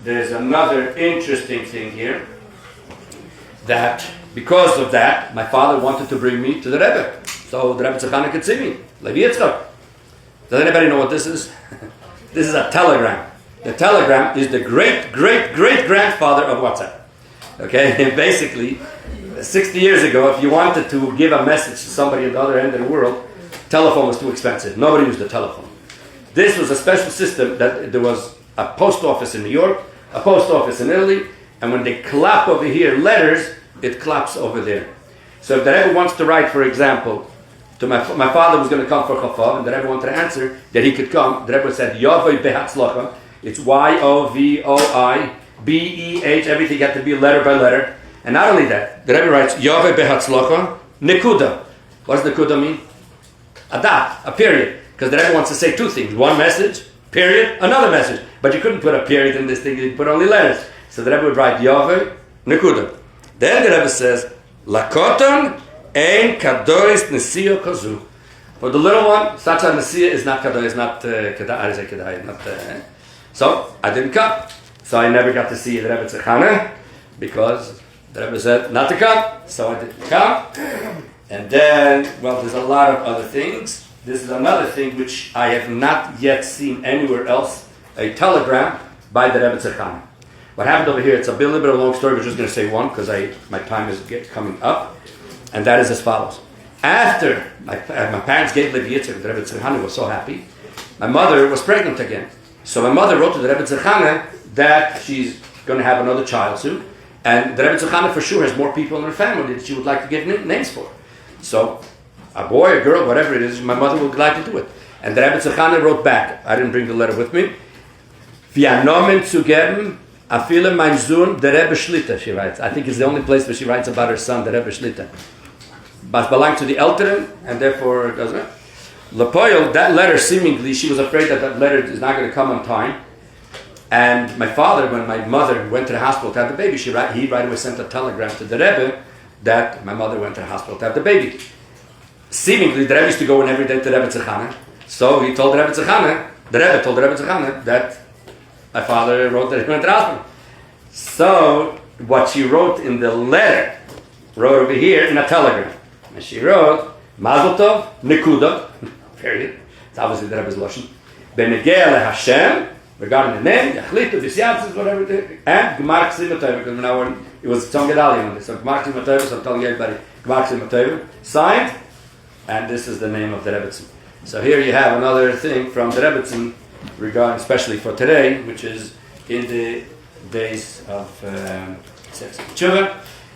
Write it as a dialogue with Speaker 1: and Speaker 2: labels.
Speaker 1: there's another interesting thing here, that because of that, my father wanted to bring me to the Rebbe. So the Rebbetzin Chana could see me. Levi Yitzchak. Does anybody know what this is? This is a telegram. The telegram is the great-great-great-grandfather of WhatsApp. Okay? Basically, 60 years ago, if you wanted to give a message to somebody at the other end of the world, telephone was too expensive. Nobody used the telephone. This was a special system that there was a post office in New York, a post office in Italy, and when they clap over here letters, it claps over there. So if the Rebbe wants to write, for example, to my father was going to come for Chof, and the Rebbe wanted to answer that he could come, the Rebbe said, Yovoi behatzlocha. It's Yovoi, Beh, everything had to be letter by letter. And not only that, the Rebbe writes, Yovoi behatzlocha, nekuda. What does nekuda mean? A dot, a period. Because the Rebbe wants to say two things. One message, period, another message. But you couldn't put a period in this thing, you put only letters. So the Rebbe would write Yovoi, nekuda. Then the Rebbe says, Lakoton ein kadoris nesio kazu. For the little one, such a nesia is not kadoris, not kedai, not. So I didn't come. So I never got to see the Rebbetzin Chana because the Rebbe said not to come. So I didn't come. And then, well, there's a lot of other things. This is another thing which I have not yet seen anywhere else, a telegram by the Rebbetzin Chana. What happened over here, it's a little bit of a long story, we're just going to say one because my time is coming up. And that is as follows. After my parents gave Levi Yitzchak, the Rebbetzin Chana was so happy, my mother was pregnant again. So my mother wrote to the Rebbetzin Chana that she's going to have another child soon. And the Rebbetzin Chana for sure has more people in her family that she would like to give names for. So a boy, a girl, whatever it is, my mother would like to do it. And the Rebbetzin Chana wrote back. I didn't bring the letter with me. V'anomen zu geben afile mein Sohn der Rebbe Shlita, she writes. I think it's the only place where she writes about her son, the Rebbe Shlita. But belonged to the Eltern, and therefore it doesn't. Lepoil, that letter seemingly, she was afraid that letter is not going to come on time. And my father, when my mother went to the hospital to have the baby, he right away sent a telegram to the Rebbe that my mother went to the hospital to have the baby. Seemingly, the Rebbe used to go in every day to Rebbetzin Chana. So he told the Rebbetzin Chana, the Rebbe told the Rebbetzin Chana that my father wrote that he went to the hospital. So what she wrote in the letter, wrote over here in a telegram. And she wrote, Mazel Tov, Nekuda, period. It's obviously the Rebbe's Lashon. Benegea leHashem, regarding the name, Yachlitu, Visyatzis, whatever it is, and Gmar Ksim Mateva, because now it was Tzom Gedalia on this. So Gmar Ksim Mateva, so I'm telling everybody, Gmar Ksim Mateva, signed, and this is the name of the Rebbetzin. So here you have another thing from the Rebbetzin, regarding, especially for today, which is in the days of Tshuva.